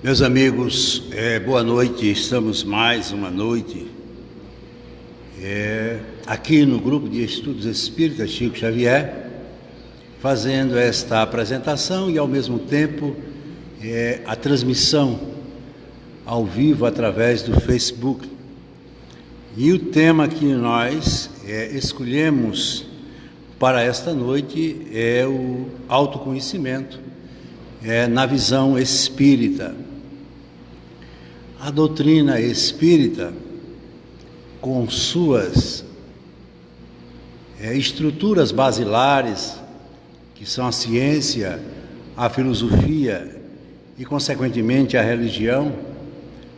Meus amigos, boa noite. Estamos mais uma noite aqui no Grupo de Estudos Espíritas Chico Xavier, fazendo esta apresentação e ao mesmo tempo a transmissão ao vivo através do Facebook. E o tema que nós escolhemos para esta noite é o autoconhecimento na visão espírita. A doutrina espírita, com suas estruturas basilares, que são a ciência, a filosofia e, consequentemente, a religião,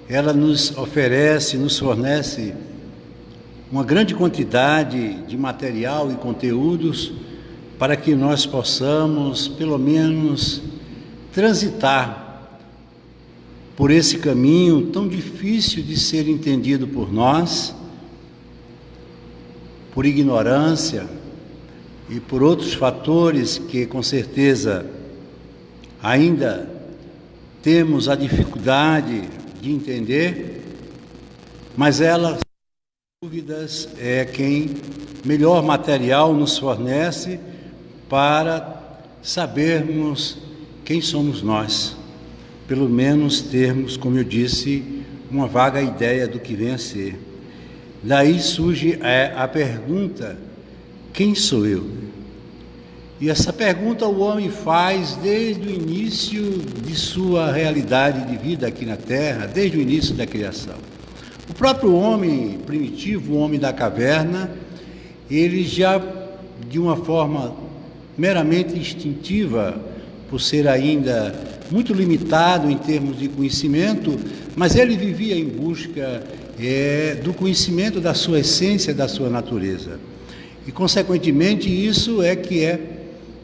ela nos oferece, nos fornece uma grande quantidade de material e conteúdos para que nós possamos, pelo menos, transitar por esse caminho tão difícil de ser entendido por nós, por ignorância e por outros fatores que com certeza ainda temos a dificuldade de entender, mas ela, sem dúvidas, é quem melhor material nos fornece para sabermos quem somos nós. Pelo menos termos, como eu disse, uma vaga ideia do que vem a ser. Daí surge a pergunta: quem sou eu? E essa pergunta o homem faz desde o início de sua realidade de vida aqui na Terra, desde o início da criação. O próprio homem primitivo, o homem da caverna, ele já, de uma forma meramente instintiva, por ser ainda muito limitado em termos de conhecimento, mas ele vivia em busca do conhecimento da sua essência, da sua natureza. E, consequentemente, isso que é,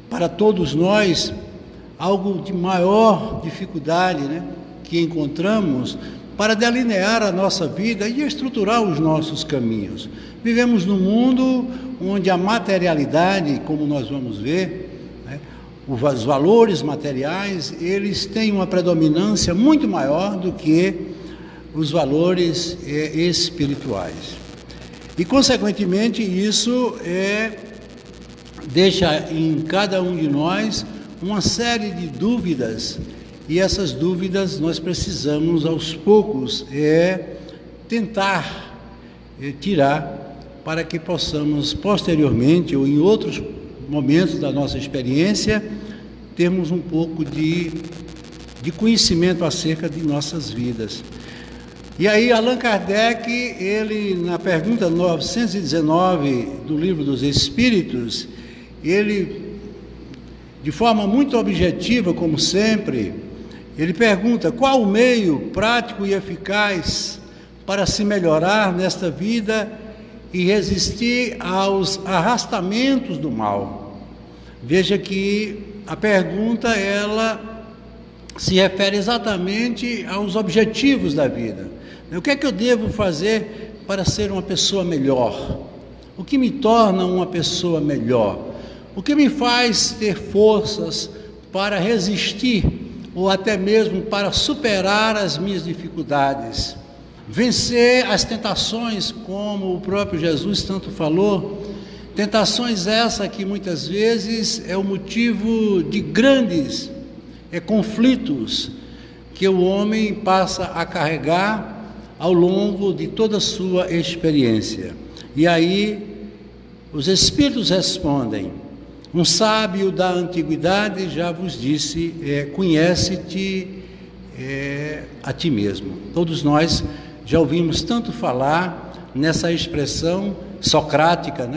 para todos nós, algo de maior dificuldade, que encontramos para delinear a nossa vida e estruturar os nossos caminhos. Vivemos num mundo onde a materialidade, como nós vamos ver, os valores materiais, eles têm uma predominância muito maior do que os valores espirituais. E, consequentemente, isso deixa em cada um de nós uma série de dúvidas, e essas dúvidas nós precisamos, aos poucos, tentar tirar, para que possamos, posteriormente, ou em outros momentos da nossa experiência, termos um pouco de conhecimento acerca de nossas vidas. E aí Allan Kardec, ele, na pergunta 919 do Livro dos Espíritos, ele, de forma muito objetiva, como sempre, ele pergunta: qual o meio prático e eficaz para se melhorar nesta vida e resistir aos arrastamentos do mal? Veja que a pergunta, ela se refere exatamente aos objetivos da vida. O que é que eu devo fazer para ser uma pessoa melhor? O que me torna uma pessoa melhor? O que me faz ter forças para resistir ou até mesmo para superar as minhas dificuldades? Vencer as tentações, como o próprio Jesus tanto falou, tentações essa que muitas vezes é o motivo de grandes conflitos que o homem passa a carregar ao longo de toda a sua experiência. E aí os Espíritos respondem: um sábio da antiguidade já vos disse, conhece-te a ti mesmo. Todos nós já ouvimos tanto falar nessa expressão socrática,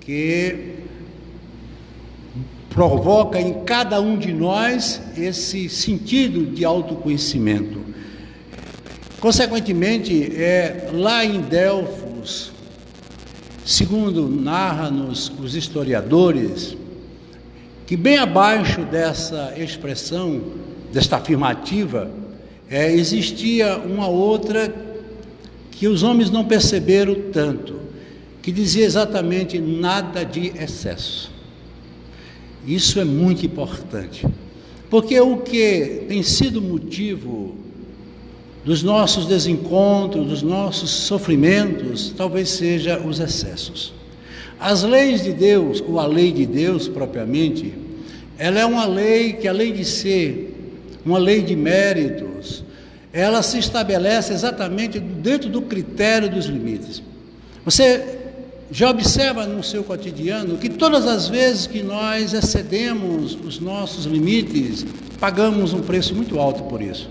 que provoca em cada um de nós esse sentido de autoconhecimento. Consequentemente, lá em Delfos, segundo narram-nos os historiadores, que bem abaixo dessa expressão, desta afirmativa, existia uma outra que os homens não perceberam tanto, que dizia exatamente: nada de excesso. Isso é muito importante, porque o que tem sido motivo dos nossos desencontros, dos nossos sofrimentos, talvez seja os excessos. As leis de Deus, ou a lei de Deus propriamente, ela é uma lei que, além de ser uma lei de méritos, ela se estabelece exatamente dentro do critério dos limites. Você já observa no seu cotidiano que todas as vezes que nós excedemos os nossos limites, pagamos um preço muito alto por isso.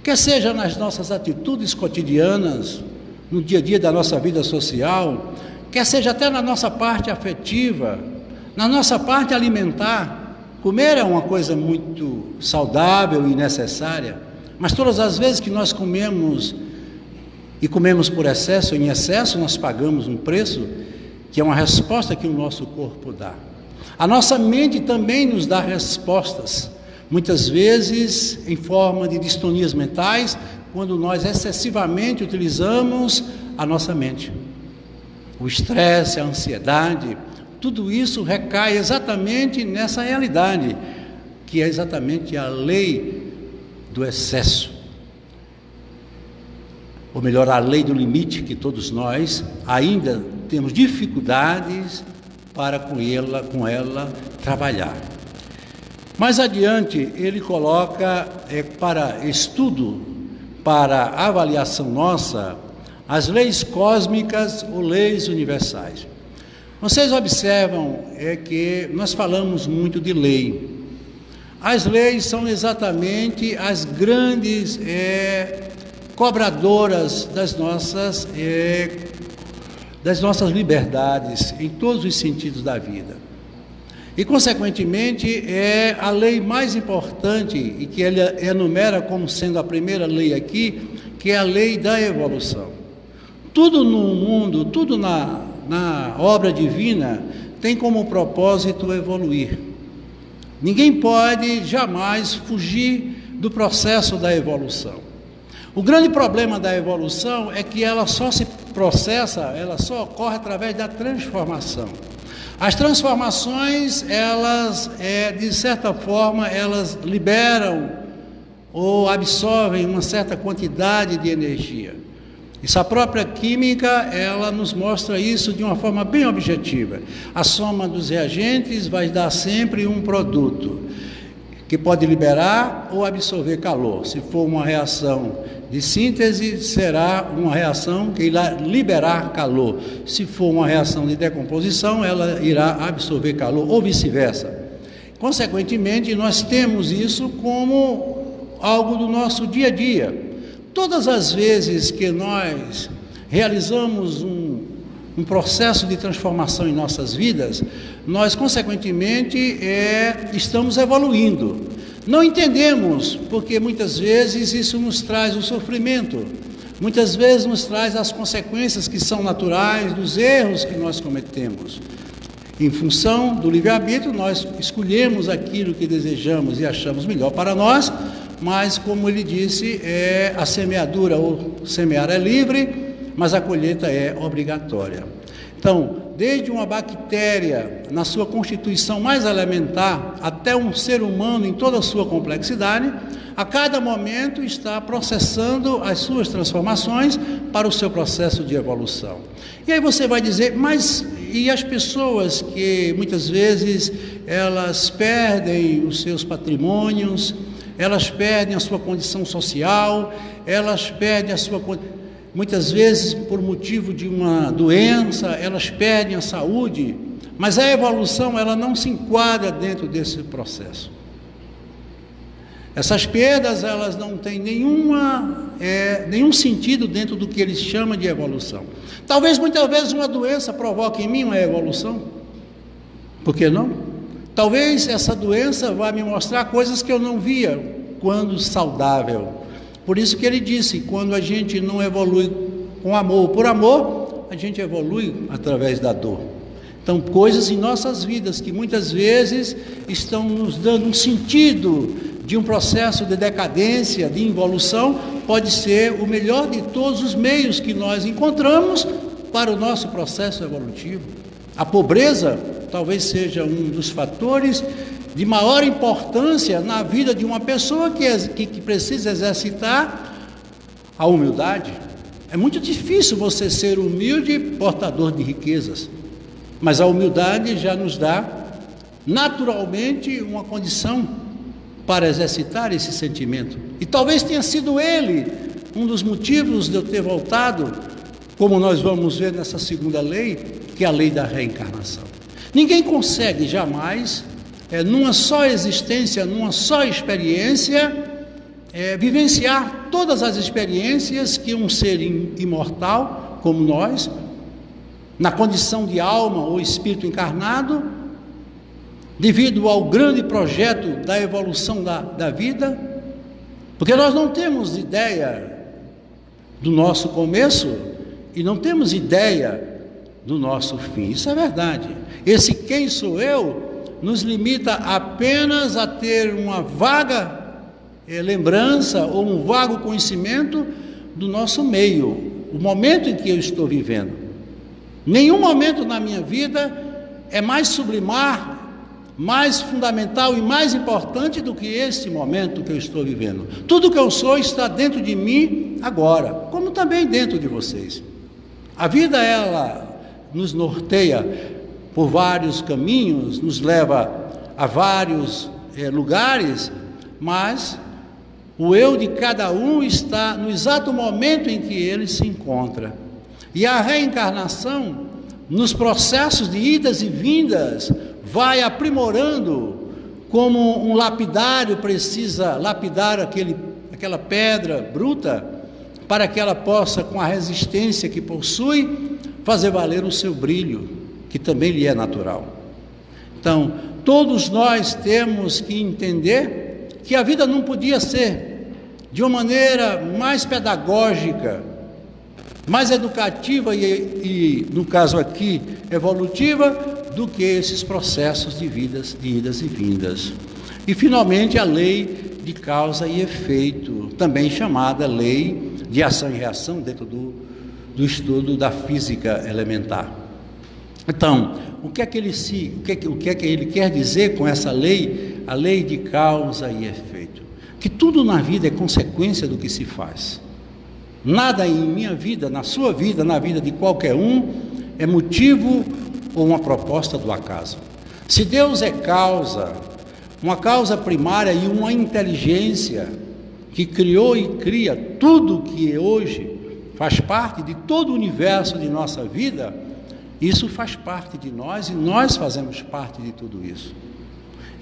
Quer seja nas nossas atitudes cotidianas, no dia a dia da nossa vida social, quer seja até na nossa parte afetiva, na nossa parte alimentar. Comer é uma coisa muito saudável e necessária, mas todas as vezes que nós comemos e comemos por excesso, em excesso nós pagamos um preço, que é uma resposta que o nosso corpo dá. A nossa mente também nos dá respostas, muitas vezes em forma de distonias mentais, quando nós excessivamente utilizamos a nossa mente. O estresse, a ansiedade, tudo isso recai exatamente nessa realidade, que é exatamente a lei do excesso. Ou melhor, a lei do limite, que todos nós ainda temos dificuldades para com ela trabalhar. Mais adiante, ele coloca para estudo, para avaliação nossa, as leis cósmicas ou leis universais. Vocês observam que nós falamos muito de lei. As leis são exatamente as grandes cobradoras das nossas liberdades, em todos os sentidos da vida. E, consequentemente, é a lei mais importante, e que ele enumera como sendo a primeira lei aqui, que é a lei da evolução. Tudo no mundo, tudo na obra divina, tem como propósito evoluir. Ninguém pode jamais fugir do processo da evolução. O grande problema da evolução é que ela só se processa, ela só ocorre através da transformação. As transformações, elas, de certa forma, elas liberam ou absorvem uma certa quantidade de energia. Isso, a própria química, ela nos mostra isso de uma forma bem objetiva. A soma dos reagentes vai dar sempre um produto que pode liberar ou absorver calor. Se for uma reação de síntese, será uma reação que irá liberar calor. Se for uma reação de decomposição, ela irá absorver calor, ou vice-versa. Consequentemente, nós temos isso como algo do nosso dia a dia. Todas as vezes que nós realizamos um processo de transformação em nossas vidas, nós, consequentemente, estamos evoluindo. Não entendemos, porque muitas vezes isso nos traz o sofrimento, muitas vezes nos traz as consequências que são naturais dos erros que nós cometemos. Em função do livre-arbítrio, nós escolhemos aquilo que desejamos e achamos melhor para nós, mas, como ele disse, a semeadura ou semear é livre, mas a colheita é obrigatória. Então, desde uma bactéria na sua constituição mais elementar até um ser humano em toda a sua complexidade, a cada momento está processando as suas transformações para o seu processo de evolução. E aí você vai dizer, mas e as pessoas que muitas vezes elas perdem os seus patrimônios, elas perdem a sua condição social, elas perdem a sua... Muitas vezes, por motivo de uma doença, elas perdem a saúde, mas a evolução, ela não se enquadra dentro desse processo. Essas perdas, elas não têm nenhum sentido dentro do que eles chamam de evolução. Talvez, muitas vezes, uma doença provoque em mim uma evolução. Por que não? Talvez essa doença vá me mostrar coisas que eu não via quando saudável. Por isso que ele disse, quando a gente não evolui com amor por amor, a gente evolui através da dor. Então, coisas em nossas vidas que muitas vezes estão nos dando um sentido de um processo de decadência, de involução, pode ser o melhor de todos os meios que nós encontramos para o nosso processo evolutivo. A pobreza talvez seja um dos fatores de maior importância na vida de uma pessoa que precisa exercitar a humildade. É muito difícil você ser humilde e portador de riquezas, mas a humildade já nos dá naturalmente uma condição para exercitar esse sentimento. E talvez tenha sido ele um dos motivos de eu ter voltado, como nós vamos ver nessa segunda lei, que é a lei da reencarnação. Ninguém consegue jamais, numa só existência, numa só experiência, vivenciar todas as experiências que um ser imortal como nós, na condição de alma ou espírito encarnado, devido ao grande projeto da evolução da vida, porque nós não temos ideia do nosso começo e não temos ideia do nosso fim. Isso é verdade. Esse quem sou eu nos limita apenas a ter uma vaga lembrança ou um vago conhecimento do nosso meio, o momento em que eu estou vivendo. Nenhum momento na minha vida é mais sublimar, mais fundamental e mais importante do que esse momento que eu estou vivendo. Tudo que eu sou está dentro de mim agora, como também dentro de vocês. A vida, ela nos norteia por vários caminhos, nos leva a vários lugares, mas o eu de cada um está no exato momento em que ele se encontra. E a reencarnação, nos processos de idas e vindas, vai aprimorando, como um lapidário precisa lapidar aquela pedra bruta, para que ela possa, com a resistência que possui, fazer valer o seu brilho, que também lhe é natural. Então, todos nós temos que entender que a vida não podia ser de uma maneira mais pedagógica, mais educativa e no caso aqui, evolutiva, do que esses processos de idas e vindas. E finalmente a lei de causa e efeito, também chamada lei de ação e reação dentro do estudo da física elementar. Então, o que é que ele quer dizer com essa lei, a lei de causa e efeito? Que tudo na vida é consequência do que se faz. Nada em minha vida, na sua vida, na vida de qualquer um, é motivo ou uma proposta do acaso. Se Deus é causa, uma causa primária e uma inteligência que criou e cria tudo que hoje faz parte de todo o universo de nossa vida, isso faz parte de nós e nós fazemos parte de tudo isso.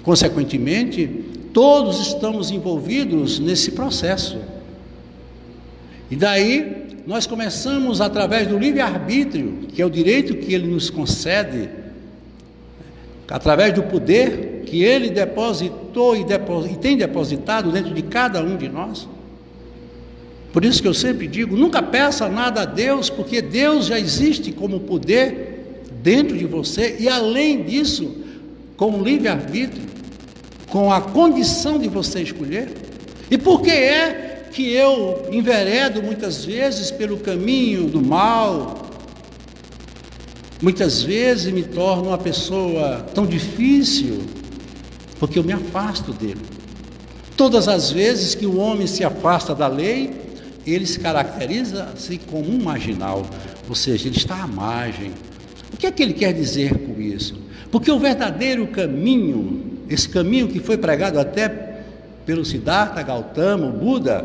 Consequentemente, todos estamos envolvidos nesse processo. E daí nós começamos, através do livre-arbítrio, que é o direito que ele nos concede, através do poder que ele depositou e tem depositado dentro de cada um de nós. Por isso que eu sempre digo, nunca peça nada a Deus, porque Deus já existe como poder dentro de você, e além disso, com o livre-arbítrio, com a condição de você escolher. E por que é que eu enveredo muitas vezes pelo caminho do mal? Muitas vezes me torno uma pessoa tão difícil, porque eu me afasto dele. Todas as vezes que o homem se afasta da lei, ele se caracteriza-se como um marginal, ou seja, ele está à margem. O que é que ele quer dizer com isso? Porque o verdadeiro caminho, esse caminho que foi pregado até pelo Siddhartha Gautama, o Buda,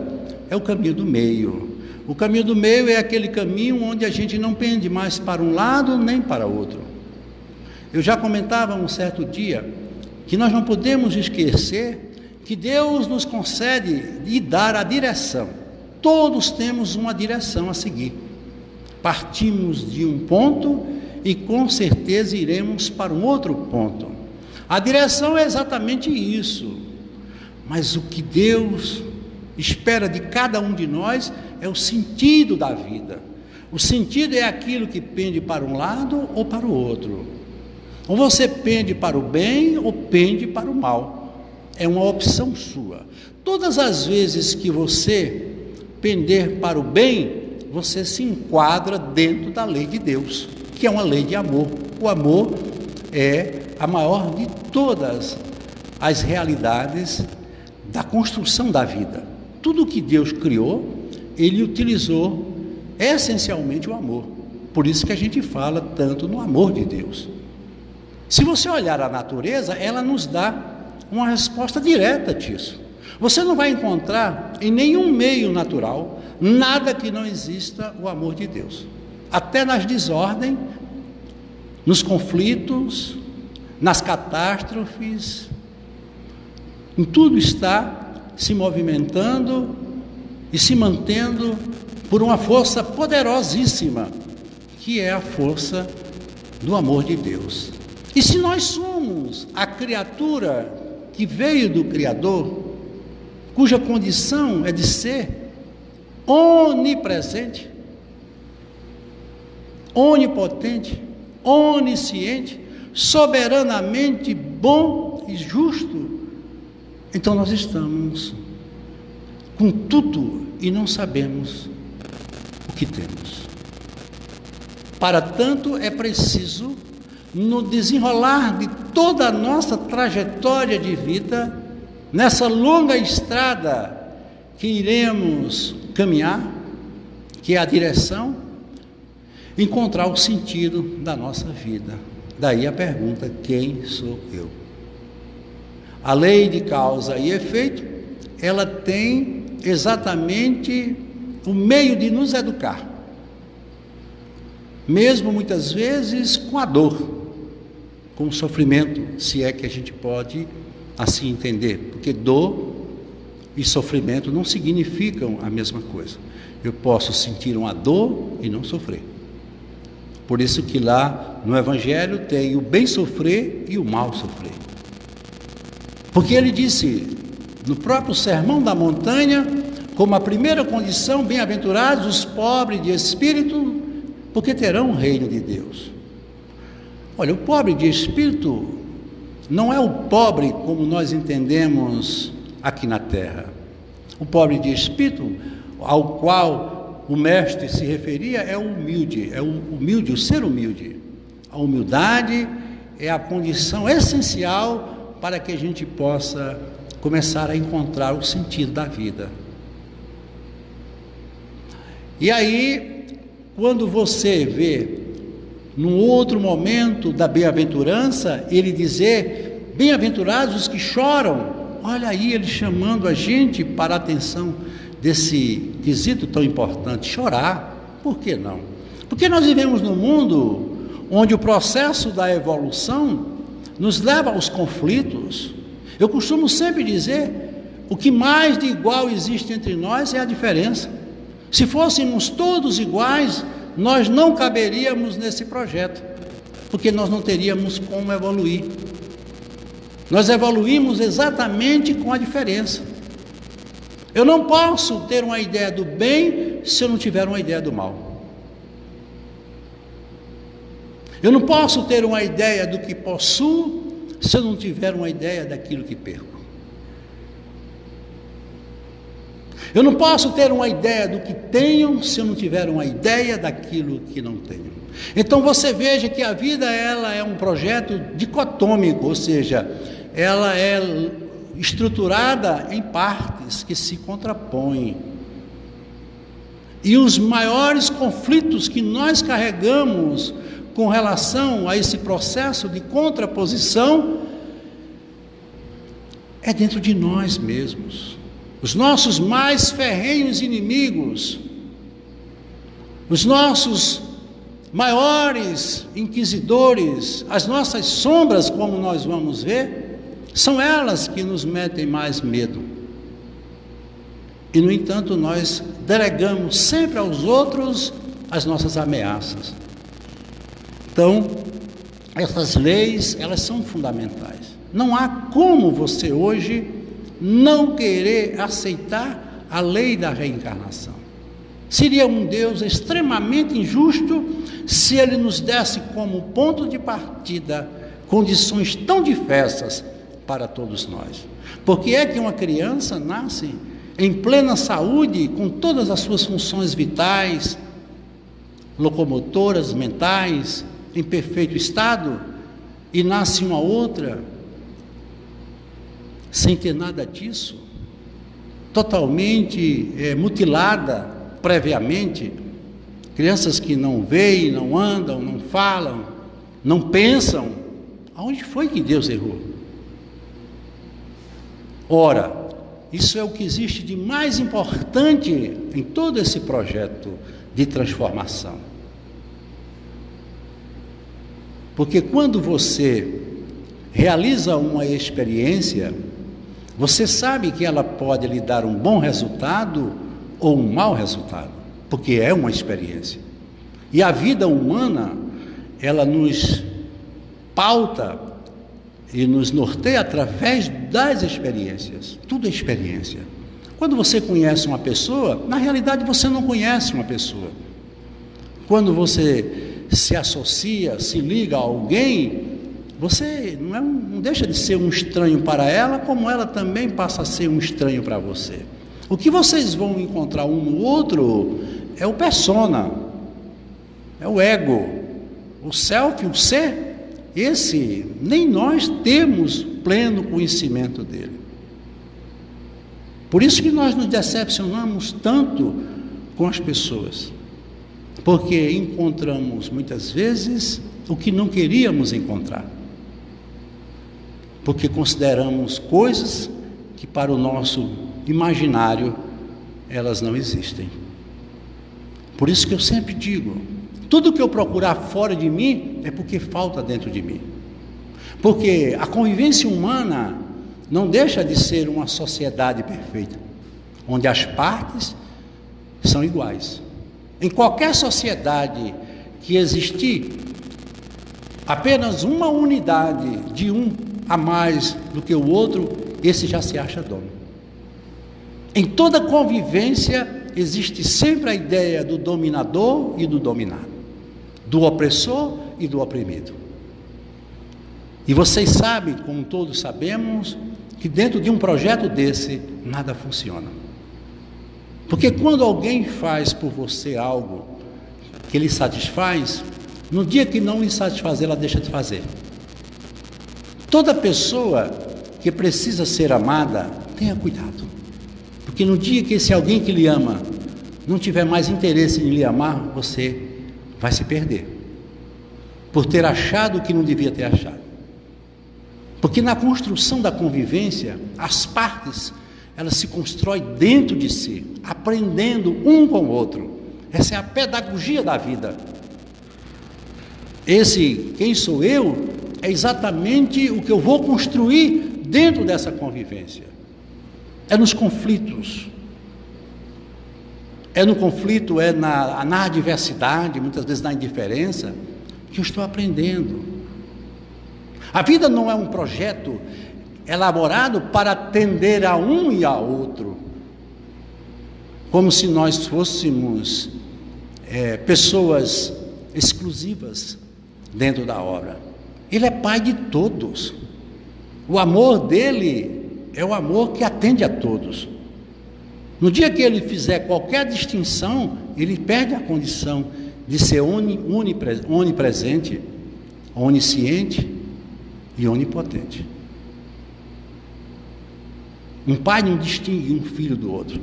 é o caminho do meio. O caminho do meio é aquele caminho onde a gente não pende mais para um lado nem para outro. Eu já comentava um certo dia que nós não podemos esquecer que Deus nos concede e dar a direção. Todos temos uma direção a seguir. Partimos de um ponto e com certeza iremos para um outro ponto. A direção é exatamente isso. Mas o que Deus espera de cada um de nós é o sentido da vida. O sentido é aquilo que pende para um lado ou para o outro. Ou você pende para o bem ou pende para o mal. É uma opção sua. Todas as vezes que você pender para o bem, você se enquadra dentro da lei de Deus, que é uma lei de amor. O amor é a maior de todas as realidades da construção da vida. Tudo que Deus criou ele utilizou essencialmente o amor. Por isso que a gente fala tanto no amor de Deus. Se você olhar a natureza, ela nos dá uma resposta direta disso. Você não vai encontrar em nenhum meio natural nada que não exista o amor de Deus. Até nas desordens, nos conflitos, nas catástrofes, em tudo está se movimentando e se mantendo por uma força poderosíssima, que é a força do amor de Deus. E se nós somos a criatura que veio do Criador, cuja condição é de ser onipresente, onipotente, onisciente, soberanamente bom e justo, então nós estamos com tudo e não sabemos o que temos. Para tanto, é preciso, no desenrolar de toda a nossa trajetória de vida, nessa longa estrada que iremos caminhar, que é a direção, encontrar o sentido da nossa vida. Daí a pergunta: quem sou eu? A lei de causa e efeito, ela tem exatamente o meio de nos educar, mesmo muitas vezes com a dor, com o sofrimento, se é que a gente pode assim entender, porque dor e sofrimento não significam a mesma coisa. Eu posso sentir uma dor e não sofrer. Por isso que lá no Evangelho tem o bem sofrer e o mal sofrer. Porque ele disse no próprio Sermão da Montanha, como a primeira condição: bem-aventurados os pobres de espírito, porque terão o reino de Deus. Olha, o pobre de espírito não é o pobre como nós entendemos aqui na terra. O pobre de espírito, ao qual o mestre se referia, é o humilde, o ser humilde. A humildade é a condição essencial para que a gente possa começar a encontrar o sentido da vida. E aí, quando você vê, num outro momento da bem-aventurança, ele dizer: bem-aventurados os que choram. Olha aí, ele chamando a gente para a atenção desse quesito tão importante: chorar. Por que não? Porque nós vivemos num mundo onde o processo da evolução nos leva aos conflitos. Eu costumo sempre dizer: o que mais de igual existe entre nós é a diferença. Se fôssemos todos iguais, nós não caberíamos nesse projeto, porque nós não teríamos como evoluir. Nós evoluímos exatamente com a diferença. Eu não posso ter uma ideia do bem se eu não tiver uma ideia do mal. Eu não posso ter uma ideia do que possuo se eu não tiver uma ideia daquilo que perco. Eu não posso ter uma ideia do que tenho se eu não tiver uma ideia daquilo que não tenho. Então você veja que a vida, ela é um projeto dicotômico, ou seja, ela é estruturada em partes que se contrapõem. E os maiores conflitos que nós carregamos com relação a esse processo de contraposição é dentro de nós mesmos. Os nossos mais ferrenhos inimigos, os nossos maiores inquisidores, as nossas sombras, como nós vamos ver, são elas que nos metem mais medo. E, no entanto, nós delegamos sempre aos outros as nossas ameaças. Então, essas leis, elas são fundamentais. Não há como você hoje não querer aceitar a lei da reencarnação. Seria um Deus extremamente injusto se Ele nos desse como ponto de partida condições tão diversas para todos nós. Porque é que uma criança nasce em plena saúde, com todas as suas funções vitais, locomotoras, mentais, em perfeito estado, e nasce uma outra sem ter nada disso, totalmente mutilada, previamente, crianças que não veem, não andam, não falam, não pensam, aonde foi que Deus errou? Ora, isso é o que existe de mais importante em todo esse projeto de transformação. Porque quando você realiza uma experiência, você sabe que ela pode lhe dar um bom resultado ou um mau resultado, porque é uma experiência. E a vida humana, ela nos pauta e nos norteia através das experiências. Tudo é experiência. Quando você conhece uma pessoa, na realidade você não conhece uma pessoa. Quando você se associa, se liga a alguém, você não deixa de ser um estranho para ela, como ela também passa a ser um estranho para você. O que vocês vão encontrar um no outro é o persona, é o ego, o self, o ser. Esse, nem nós temos pleno conhecimento dele. Por isso que nós nos decepcionamos tanto com as pessoas, porque encontramos muitas vezes o que não queríamos encontrar, porque consideramos coisas que para o nosso imaginário elas não existem. Por isso que eu sempre digo, tudo que eu procurar fora de mim é porque falta dentro de mim. Porque a convivência humana não deixa de ser uma sociedade perfeita, onde as partes são iguais. Em qualquer sociedade que existir apenas uma unidade de um a mais do que o outro, esse já se acha dono. Em toda convivência existe sempre a ideia do dominador e do dominado, do opressor e do oprimido. E vocês sabem, como todos sabemos, que dentro de um projeto desse, nada funciona. Porque quando alguém faz por você algo que lhe satisfaz, no dia que não lhe satisfazer, ela deixa de fazer. Toda pessoa que precisa ser amada, tenha cuidado. Porque no dia que esse alguém que lhe ama não tiver mais interesse em lhe amar, você vai se perder, por ter achado o que não devia ter achado. Porque na construção da convivência, as partes, elas se constroem dentro de si, aprendendo um com o outro. Essa é a pedagogia da vida. Esse quem sou eu é exatamente o que eu vou construir dentro dessa convivência. É nos conflitos. É no conflito, é na adversidade, muitas vezes na indiferença, que eu estou aprendendo. A vida não é um projeto elaborado para atender a um e a outro, como se nós fôssemos pessoas exclusivas dentro da obra. Ele é pai de todos. O amor dele é o amor que atende a todos. No dia que ele fizer qualquer distinção, ele perde a condição de ser onipresente, onisciente e onipotente. Um pai não distingue um filho do outro.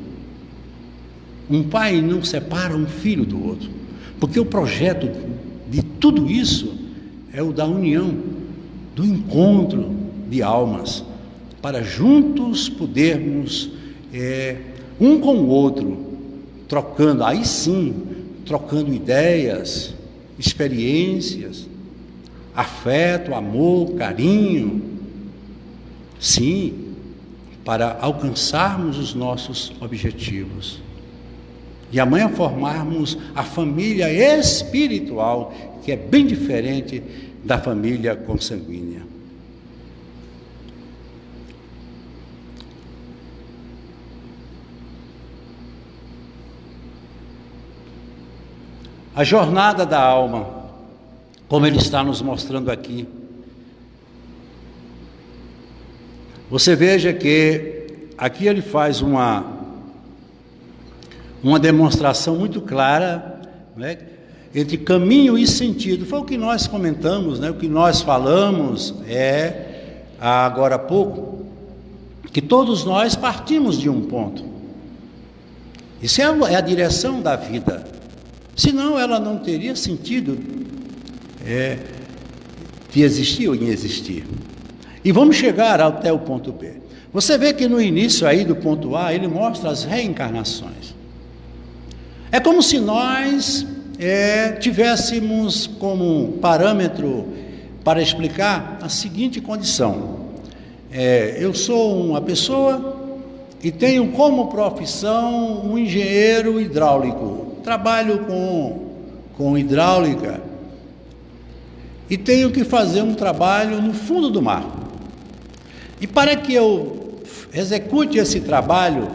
Um pai não separa um filho do outro. Porque o projeto de tudo isso é o da união, do encontro de almas, para juntos podermos, um com o outro, trocando, aí sim, trocando ideias, experiências, afeto, amor, carinho, sim, para alcançarmos os nossos objetivos. E amanhã formarmos a família espiritual, que é bem diferente da família consanguínea. A jornada da alma, como ele está nos mostrando aqui. Você veja que aqui ele faz uma demonstração muito clara, né, entre caminho e sentido. Foi o que nós comentamos, né, o que nós falamos agora há pouco, que todos nós partimos de um ponto. Isso é a direção da vida. Senão ela não teria sentido de existir ou em existir. E vamos chegar até o ponto B. Você vê que no início aí do ponto A, ele mostra as reencarnações. É como se nós tivéssemos como parâmetro para explicar a seguinte condição. Eu sou uma pessoa e tenho como profissão um engenheiro hidráulico. Trabalho com hidráulica e tenho que fazer um trabalho no fundo do mar. E para que eu execute esse trabalho,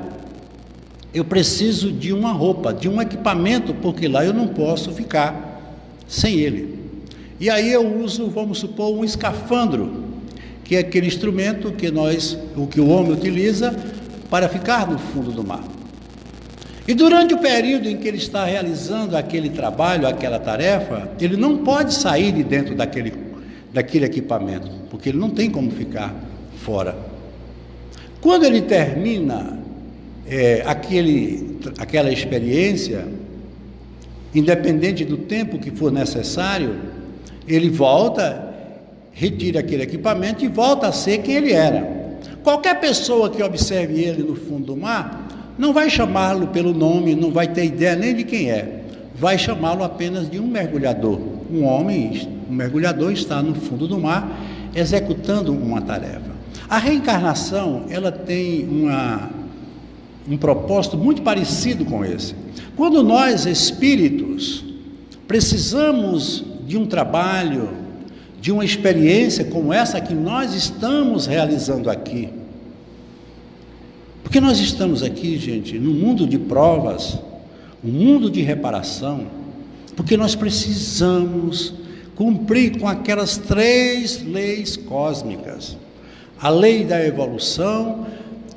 eu preciso de uma roupa, de um equipamento, porque lá eu não posso ficar sem ele. E aí eu uso, vamos supor, um escafandro, que é aquele instrumento que o homem utiliza para ficar no fundo do mar. E durante o período em que ele está realizando aquele trabalho, aquela tarefa, ele não pode sair de dentro daquele equipamento, porque ele não tem como ficar fora. Quando ele termina aquela experiência, independente do tempo que for necessário, ele volta, retira aquele equipamento e volta a ser quem ele era. Qualquer pessoa que observe ele no fundo do mar não vai chamá-lo pelo nome, não vai ter ideia nem de quem é, vai chamá-lo apenas de um mergulhador. Um mergulhador está no fundo do mar executando uma tarefa. A reencarnação, ela tem um propósito muito parecido com esse. Quando nós, espíritos, precisamos de um trabalho, de uma experiência como essa que nós estamos realizando aqui, porque nós estamos aqui, gente, no mundo de provas, um mundo de reparação, porque nós precisamos cumprir com aquelas 3 leis cósmicas. A lei da evolução,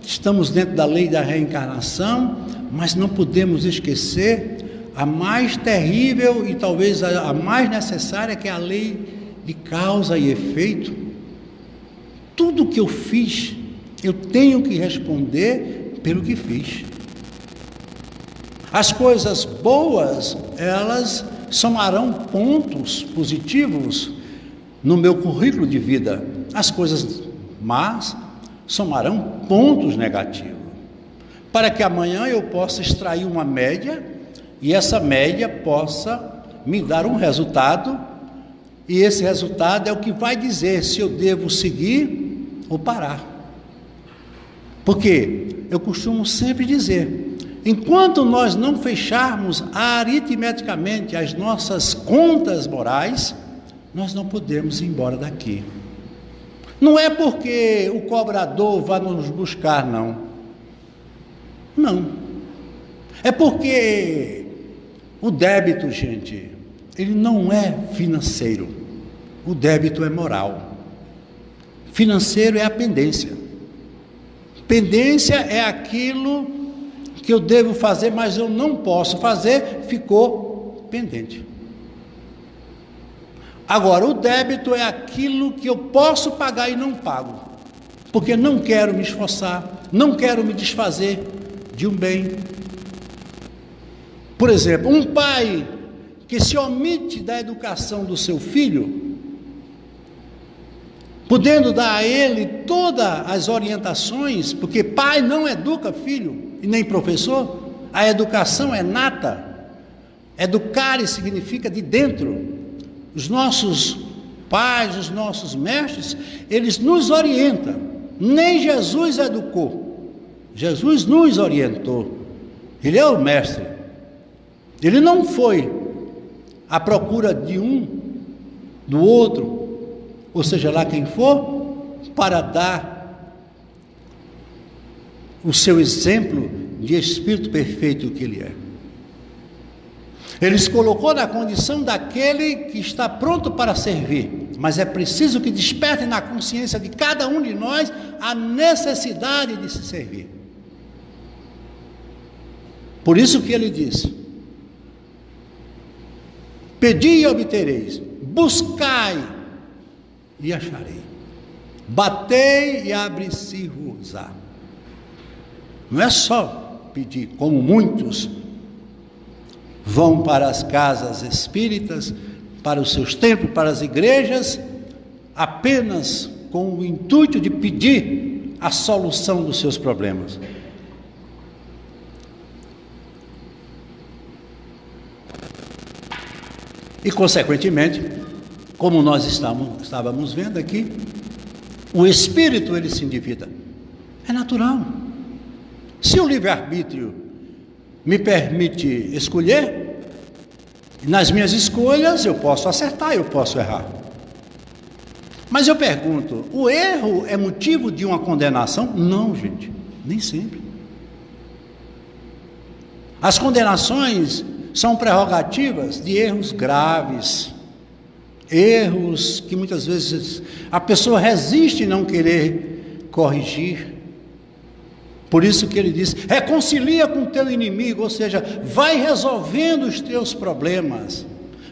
estamos dentro da lei da reencarnação, mas não podemos esquecer a mais terrível e talvez a mais necessária, que é a lei de causa e efeito. Tudo que eu fiz, eu tenho que responder pelo que fiz. As coisas boas, elas somarão pontos positivos no meu currículo de vida. As coisas más somarão pontos negativos, para que amanhã eu possa extrair uma média e essa média possa me dar um resultado, e esse resultado é o que vai dizer se eu devo seguir ou parar. Porque eu costumo sempre dizer, enquanto nós não fecharmos aritmeticamente as nossas contas morais, nós não podemos ir embora daqui. Não é porque o cobrador vai nos buscar, não. Não. É porque o débito, gente, ele não é financeiro. O débito é moral. Financeiro é a pendência. Pendência é aquilo que eu devo fazer, mas eu não posso fazer, ficou pendente. Agora, o débito é aquilo que eu posso pagar e não pago, porque não quero me esforçar, não quero me desfazer de um bem. Por exemplo, um pai que se omite da educação do seu filho, podendo dar a ele todas as orientações, porque pai não educa filho e nem professor, a educação é nata. Educar significa de dentro. Os nossos pais, os nossos mestres, eles nos orientam. Nem Jesus educou, Jesus nos orientou. Ele é o mestre. Ele não foi à procura de um, do outro, ou seja lá quem for, para dar o seu exemplo de espírito perfeito que ele é. Ele se colocou na condição daquele que está pronto para servir, mas é preciso que desperte na consciência de cada um de nós a necessidade de se servir. Por isso que ele diz: pedi e obtereis, buscai e acharei, batei e abre-se-vos-á. Não é só pedir, como muitos vão para as casas espíritas, para os seus templos, para as igrejas, apenas com o intuito de pedir a solução dos seus problemas. E, consequentemente, como nós estávamos vendo aqui, o espírito ele se endivida. É natural. Se o livre-arbítrio me permite escolher, nas minhas escolhas eu posso acertar, eu posso errar. Mas eu pergunto, o erro é motivo de uma condenação? Não, gente, nem sempre. As condenações são prerrogativas de erros graves, erros que muitas vezes a pessoa resiste em não querer corrigir. Por isso que ele diz, reconcilia com o teu inimigo, ou seja, vai resolvendo os teus problemas,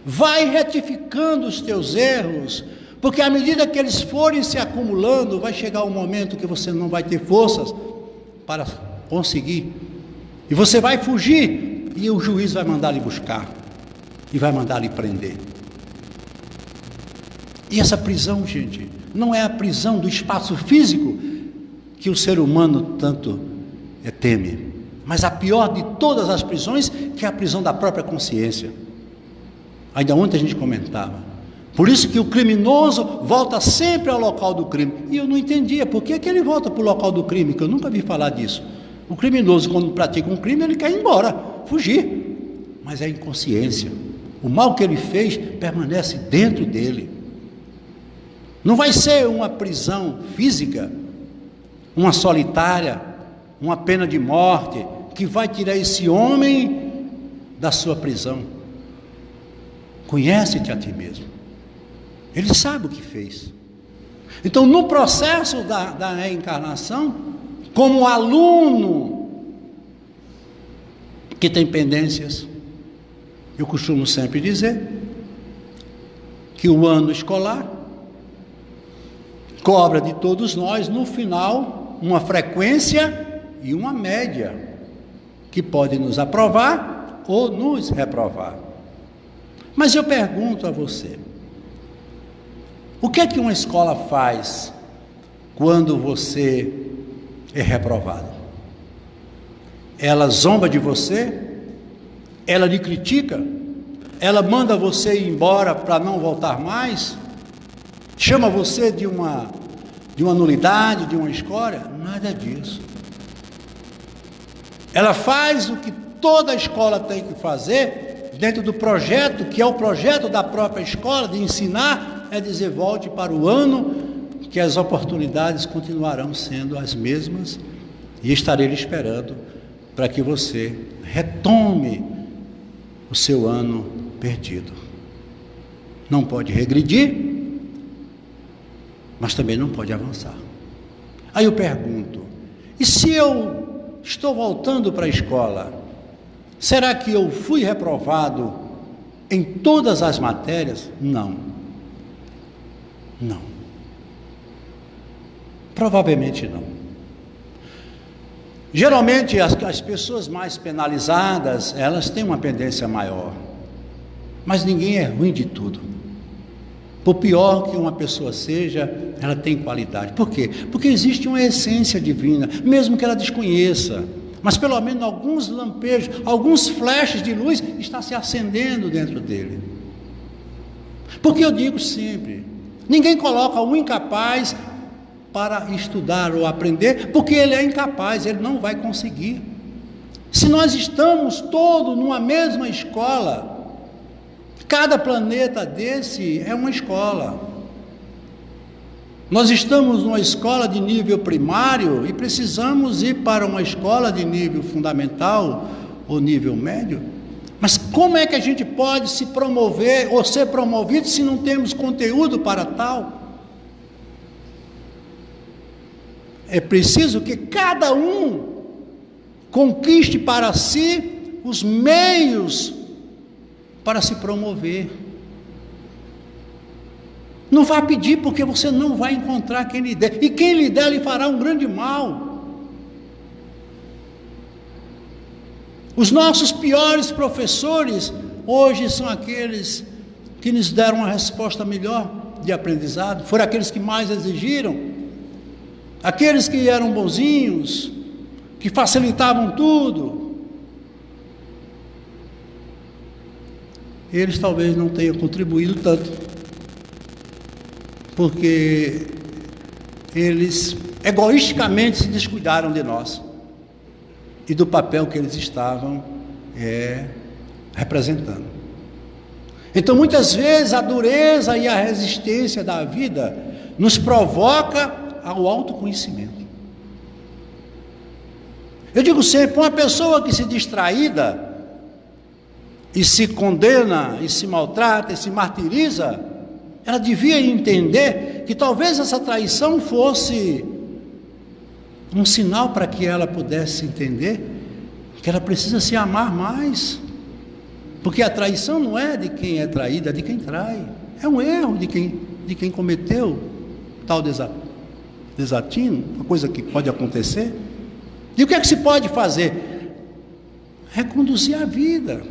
vai retificando os teus erros, porque à medida que eles forem se acumulando, vai chegar um momento que você não vai ter forças para conseguir, e você vai fugir, e o juiz vai mandar lhe buscar, e vai mandar lhe prender. E essa prisão, gente, não é a prisão do espaço físico que o ser humano tanto teme, mas a pior de todas as prisões, que é a prisão da própria consciência. Ainda ontem a gente comentava, por isso que o criminoso volta sempre ao local do crime, e eu não entendia, por que ele volta para o local do crime, que eu nunca vi falar disso. O criminoso, quando pratica um crime, ele quer ir embora, fugir, mas é inconsciência, o mal que ele fez permanece dentro dele. Não vai ser uma prisão física, uma solitária, uma pena de morte, que vai tirar esse homem da sua prisão. Conhece-te a ti mesmo. Ele sabe o que fez. Então, no processo da reencarnação, como aluno que tem pendências, eu costumo sempre dizer que o ano escolar cobra de todos nós, no final, uma frequência e uma média, que pode nos aprovar ou nos reprovar. Mas eu pergunto a você, o que é que uma escola faz quando você é reprovado? Ela zomba de você? Ela lhe critica? Ela manda você ir embora para não voltar mais? Chama você de uma nulidade, de uma escória? Nada disso. Ela faz o que toda escola tem que fazer, dentro do projeto, que é o projeto da própria escola, de ensinar, é dizer, volte para o ano, que as oportunidades continuarão sendo as mesmas, e estarei lhe esperando para que você retome o seu ano perdido. Não pode regredir, mas também não pode avançar. Aí eu pergunto, e se eu estou voltando para a escola, será que eu fui reprovado em todas as matérias? Não. Não. Provavelmente não. Geralmente as pessoas mais penalizadas, elas têm uma pendência maior, mas ninguém é ruim de tudo. Por pior que uma pessoa seja, ela tem qualidade. Por quê? Porque existe uma essência divina, mesmo que ela desconheça, mas pelo menos alguns lampejos, alguns flashes de luz está se acendendo dentro dele. Porque eu digo sempre, ninguém coloca o incapaz para estudar ou aprender, porque ele é incapaz, ele não vai conseguir. Se nós estamos todos numa mesma escola, cada planeta desse é uma escola. Nós estamos numa escola de nível primário e precisamos ir para uma escola de nível fundamental ou nível médio. Mas como é que a gente pode se promover ou ser promovido se não temos conteúdo para tal? É preciso que cada um conquiste para si os meios para se promover. Não vá pedir, porque você não vai encontrar quem lhe der, e quem lhe der lhe fará um grande mal. Os nossos piores professores hoje são aqueles que nos deram uma resposta melhor de aprendizado, foram aqueles que mais exigiram, aqueles que eram bonzinhos, que facilitavam tudo. Eles talvez não tenham contribuído tanto, porque eles egoisticamente se descuidaram de nós e do papel que eles estavam representando. Então, muitas vezes, a dureza e a resistência da vida nos provoca ao autoconhecimento. Eu digo sempre, uma pessoa que se distraída e se condena, e se maltrata, e se martiriza, ela devia entender que talvez essa traição fosse um sinal para que ela pudesse entender que ela precisa se amar mais, porque a traição não é de quem é traído, é de quem trai. É um erro de quem cometeu tal desatino, uma coisa que pode acontecer. E o que é que se pode fazer? Reconduzir a vida,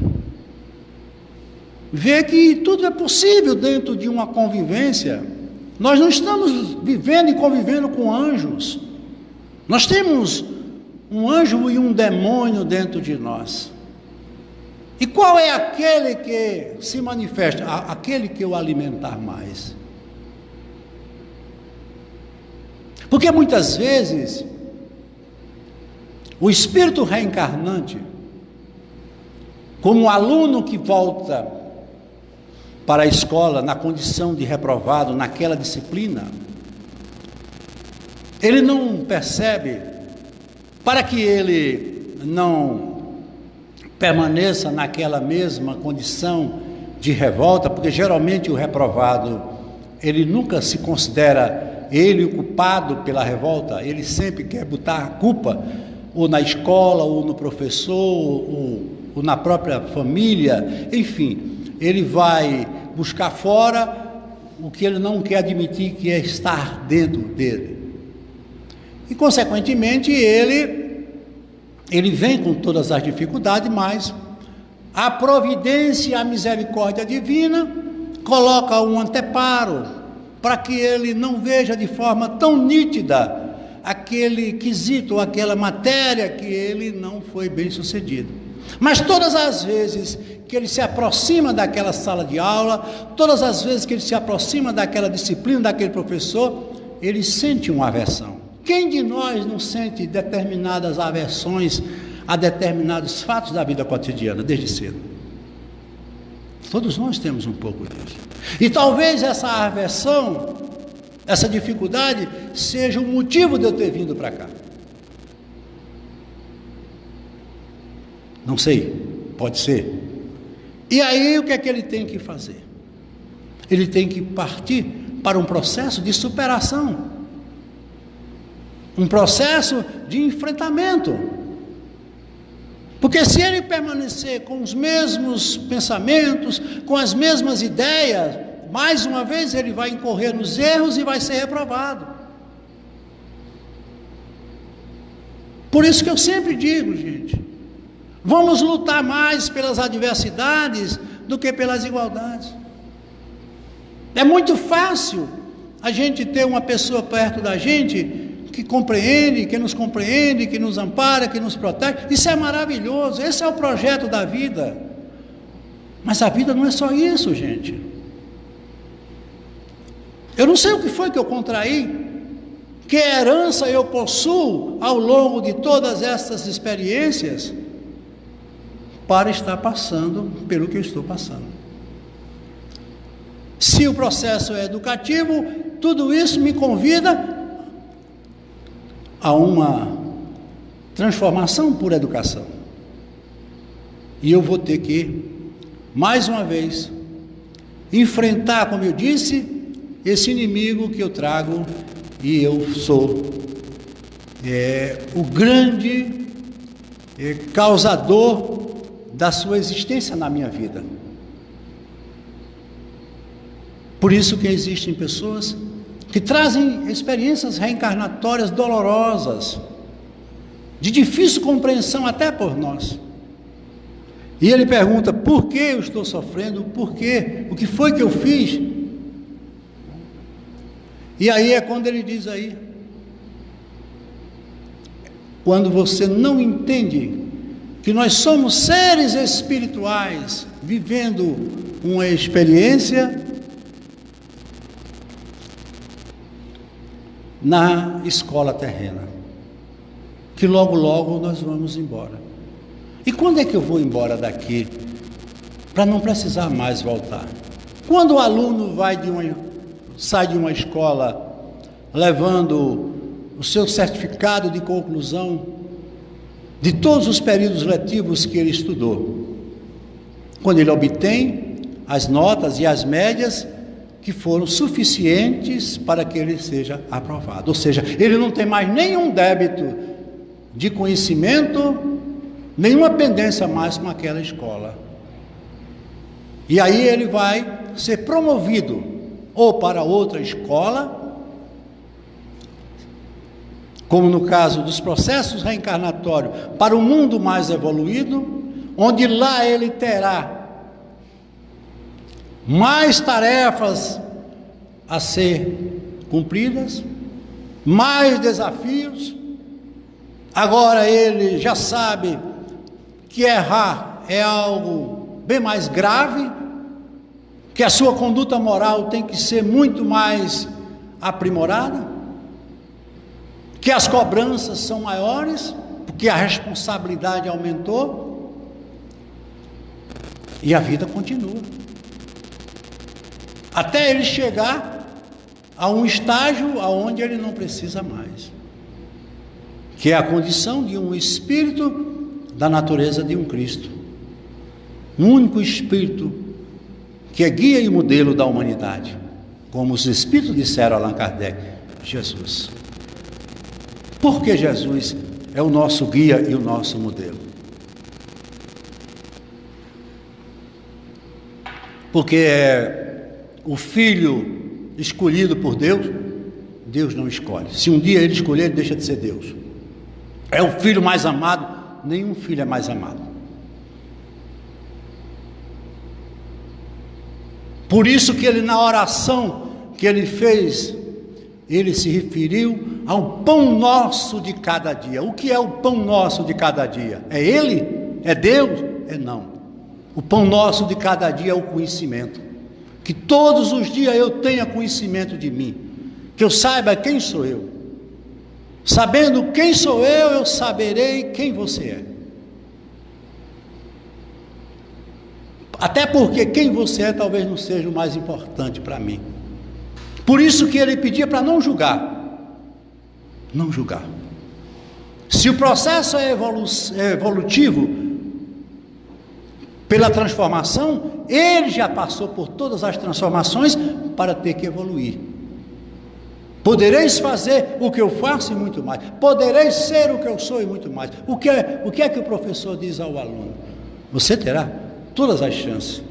ver que tudo é possível dentro de uma convivência. Nós não estamos vivendo e convivendo com anjos, nós temos um anjo e um demônio dentro de nós. E qual é aquele que se manifesta? Aquele que eu alimentar mais. Porque muitas vezes o espírito reencarnante, como um aluno que volta para a escola na condição de reprovado naquela disciplina, ele não percebe, para que ele não permaneça naquela mesma condição de revolta, porque geralmente o reprovado, ele nunca se considera ele o culpado pela revolta, ele sempre quer botar a culpa ou na escola, ou no professor, ou na própria família, enfim, ele vai buscar fora o que ele não quer admitir que é estar dentro dele. E, consequentemente, ele vem com todas as dificuldades, mas a providência e a misericórdia divina coloca um anteparo para que ele não veja de forma tão nítida aquele quesito, aquela matéria que ele não foi bem sucedido. Mas todas as vezes que ele se aproxima daquela sala de aula, todas as vezes que ele se aproxima daquela disciplina, daquele professor, ele sente uma aversão. Quem de nós não sente determinadas aversões a determinados fatos da vida cotidiana, desde cedo? Todos nós temos um pouco disso. E talvez essa aversão, essa dificuldade, seja o motivo de eu ter vindo para cá. Não sei, pode ser. E aí o que é que ele tem que fazer? Ele tem que partir para um processo de superação, um processo de enfrentamento. Porque se ele permanecer com os mesmos pensamentos, com as mesmas ideias, mais uma vez ele vai incorrer nos erros e vai ser reprovado. Por isso que eu sempre digo, gente, vamos lutar mais pelas adversidades do que pelas igualdades. É muito fácil a gente ter uma pessoa perto da gente que compreende, que nos ampara, que nos protege. Isso é maravilhoso, esse é o projeto da vida. Mas a vida não é só isso, gente. Eu não sei o que foi que eu contraí, que herança eu possuo ao longo de todas essas experiências, para estar passando pelo que eu estou passando. Se o processo é educativo, tudo isso me convida a uma transformação por educação. E eu vou ter que, mais uma vez, enfrentar, como eu disse, esse inimigo que eu trago, e eu sou o grande causador da sua existência na minha vida. Por isso que existem pessoas que trazem experiências reencarnatórias dolorosas, de difícil compreensão até por nós. E ele pergunta: por que eu estou sofrendo? Por quê? O que foi que eu fiz? E aí é quando ele diz aí, quando você não entende que nós somos seres espirituais vivendo uma experiência na escola terrena, que logo logo nós vamos embora. E quando é que eu vou embora daqui para não precisar mais voltar? Quando o aluno sai de uma escola levando o seu certificado de conclusão de todos os períodos letivos que ele estudou, quando ele obtém as notas e as médias que foram suficientes para que ele seja aprovado, ou seja, ele não tem mais nenhum débito de conhecimento, nenhuma pendência mais com aquela escola. E aí ele vai ser promovido ou para outra escola, como no caso dos processos reencarnatórios, para um mundo mais evoluído, onde lá ele terá mais tarefas a ser cumpridas, mais desafios. Agora ele já sabe que errar é algo bem mais grave, que a sua conduta moral tem que ser muito mais aprimorada, que as cobranças são maiores, porque a responsabilidade aumentou, e a vida continua, até ele chegar a um estágio aonde ele não precisa mais, que é a condição de um espírito da natureza de um Cristo, um único espírito que é guia e modelo da humanidade, como os espíritos disseram a Allan Kardec: Jesus. Porque Jesus é o nosso guia e o nosso modelo. Porque é o filho escolhido por Deus. Deus não escolhe. Se um dia ele escolher, ele deixa de ser Deus. É o filho mais amado. Nenhum filho é mais amado. Por isso que ele, na oração que ele fez, ele se referiu ao pão nosso de cada dia. O que é o pão nosso de cada dia? É ele? É Deus? É não. O pão nosso de cada dia é o conhecimento. Que todos os dias eu tenha conhecimento de mim, que eu saiba quem sou eu. Sabendo quem sou eu saberei quem você é. Até porque quem você é talvez não seja o mais importante para mim. Por isso que ele pedia para não julgar. Não julgar. Se o processo é evolutivo, pela transformação, ele já passou por todas as transformações para ter que evoluir. Podereis fazer o que eu faço e muito mais. Podereis ser o que eu sou e muito mais. O que é que o professor diz ao aluno? Você terá todas as chances.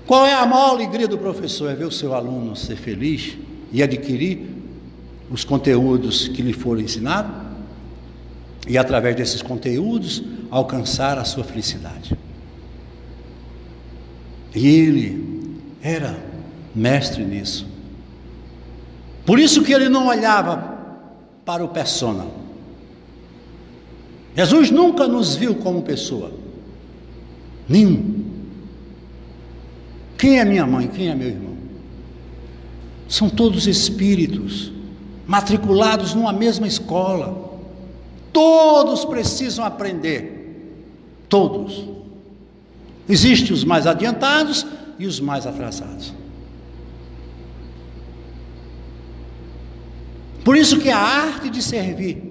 Qual é a maior alegria do professor? É ver o seu aluno ser feliz e adquirir os conteúdos que lhe foram ensinados, e através desses conteúdos alcançar a sua felicidade. E ele era mestre nisso. Por isso que ele não olhava para o persona. Jesus nunca nos viu como pessoa. Nenhum. Quem é minha mãe? Quem é meu irmão? São todos espíritos matriculados numa mesma escola. Todos precisam aprender. Todos. Existem os mais adiantados e os mais atrasados. Por isso que a arte de servir,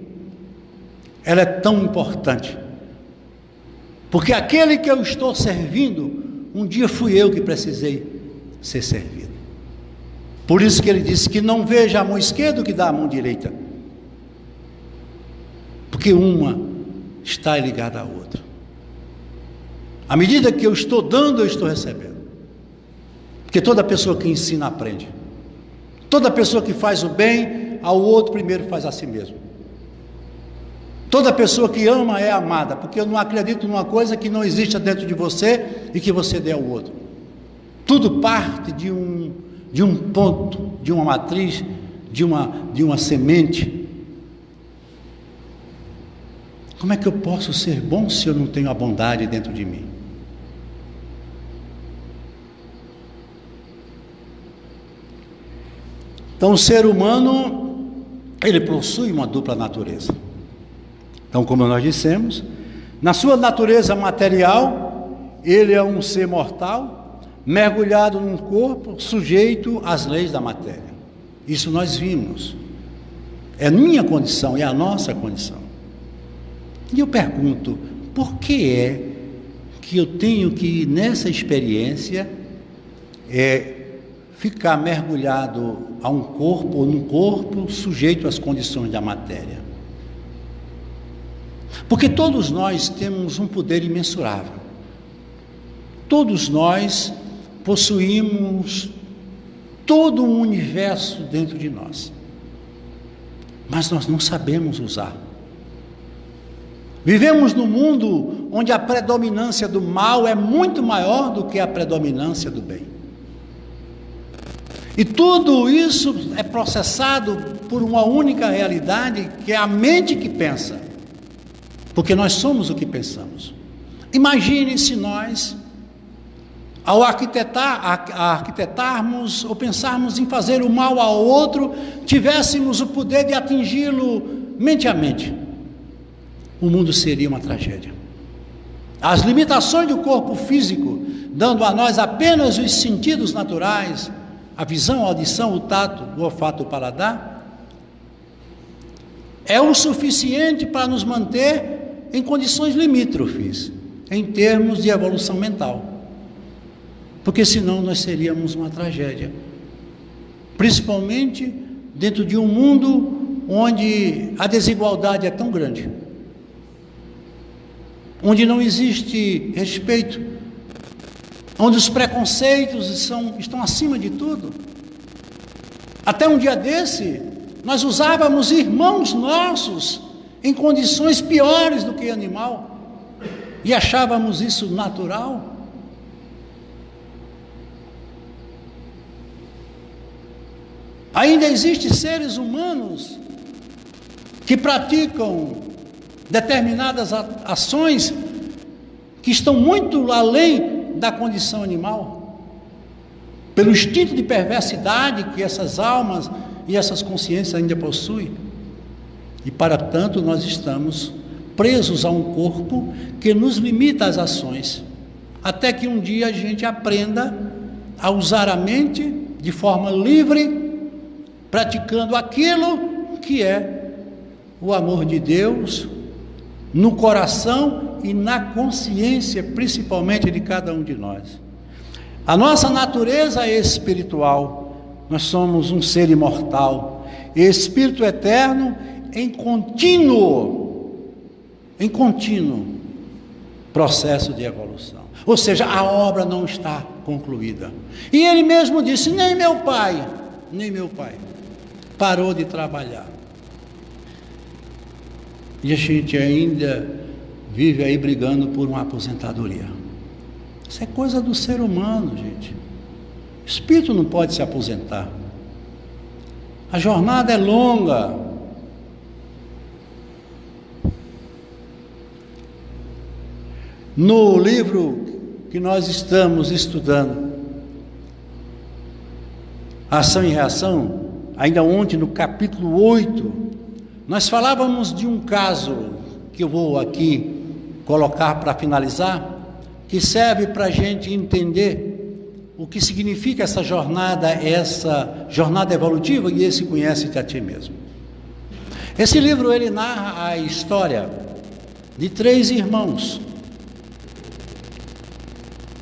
ela é tão importante. Porque aquele que eu estou servindo, um dia fui eu que precisei ser servido. Por isso que ele disse que não veja a mão esquerda o que dá a mão direita. Porque uma está ligada à outra. À medida que eu estou dando, eu estou recebendo. Porque toda pessoa que ensina aprende. Toda pessoa que faz o bem ao outro, primeiro faz a si mesmo. Toda pessoa que ama é amada, porque eu não acredito numa coisa que não existe dentro de você e que você dê ao outro. Tudo parte de um ponto, de uma matriz, de uma semente. Como é que eu posso ser bom se eu não tenho a bondade dentro de mim? Então, o ser humano, ele possui uma dupla natureza. Então, como nós dissemos, na sua natureza material, ele é um ser mortal, mergulhado num corpo, sujeito às leis da matéria. Isso nós vimos. É minha condição, é a nossa condição. E eu pergunto, por que é que eu tenho que, nessa experiência, ficar mergulhado a um corpo, ou num corpo, sujeito às condições da matéria? Porque todos nós temos um poder imensurável. Todos nós possuímos todo um universo dentro de nós. Mas nós não sabemos usar. Vivemos num mundo onde a predominância do mal é muito maior do que a predominância do bem. E tudo isso é processado por uma única realidade, que é a mente que pensa. Porque nós somos o que pensamos. Imagine se nós, ao arquitetarmos ou pensarmos em fazer o mal ao outro, tivéssemos o poder de atingi-lo mente a mente. O mundo seria uma tragédia. As limitações do corpo físico, dando a nós apenas os sentidos naturais, a visão, a audição, o tato, o olfato, o paladar, é o suficiente para nos manter em condições limítrofes, em termos de evolução mental. Porque senão nós seríamos uma tragédia. Principalmente dentro de um mundo onde a desigualdade é tão grande, onde não existe respeito, onde os preconceitos estão acima de tudo. Até um dia desse, nós usávamos irmãos nossos em condições piores do que animal, e achávamos isso natural. Ainda existem seres humanos que praticam determinadas ações que estão muito além da condição animal, pelo instinto de perversidade que essas almas e essas consciências ainda possuem. E para tanto nós estamos presos a um corpo que nos limita às ações, até que um dia a gente aprenda a usar a mente de forma livre, praticando aquilo que é o amor de Deus no coração e na consciência, principalmente de cada um de nós. A nossa natureza é espiritual, nós somos um ser imortal, espírito eterno em contínuo processo de evolução. Ou seja, a obra não está concluída. E ele mesmo disse, nem meu pai parou de trabalhar. E a gente ainda vive aí brigando por uma aposentadoria. Isso é coisa do ser humano, gente. O espírito não pode se aposentar. A jornada é longa. No livro que nós estamos estudando, Ação e Reação, ainda ontem no capítulo 8, nós falávamos de um caso que eu vou aqui colocar para finalizar, que serve para a gente entender o que significa essa jornada evolutiva, e esse conhece-te a ti mesmo. Esse livro ele narra a história de 3 irmãos,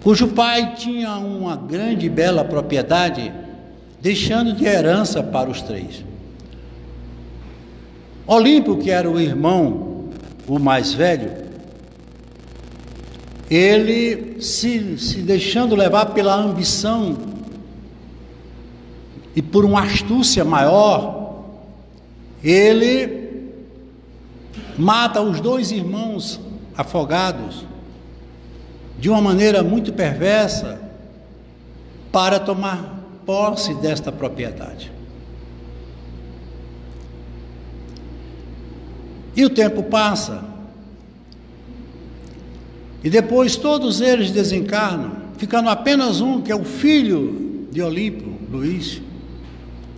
cujo pai tinha uma grande e bela propriedade, deixando de herança para os 3. Olímpio, que era o irmão, o mais velho, ele se deixando levar pela ambição e por uma astúcia maior, ele mata os 2 irmãos afogados de uma maneira muito perversa para tomar posse desta propriedade. E o tempo passa, e depois todos eles desencarnam, ficando apenas um, que é o filho de Olimpo, Luís,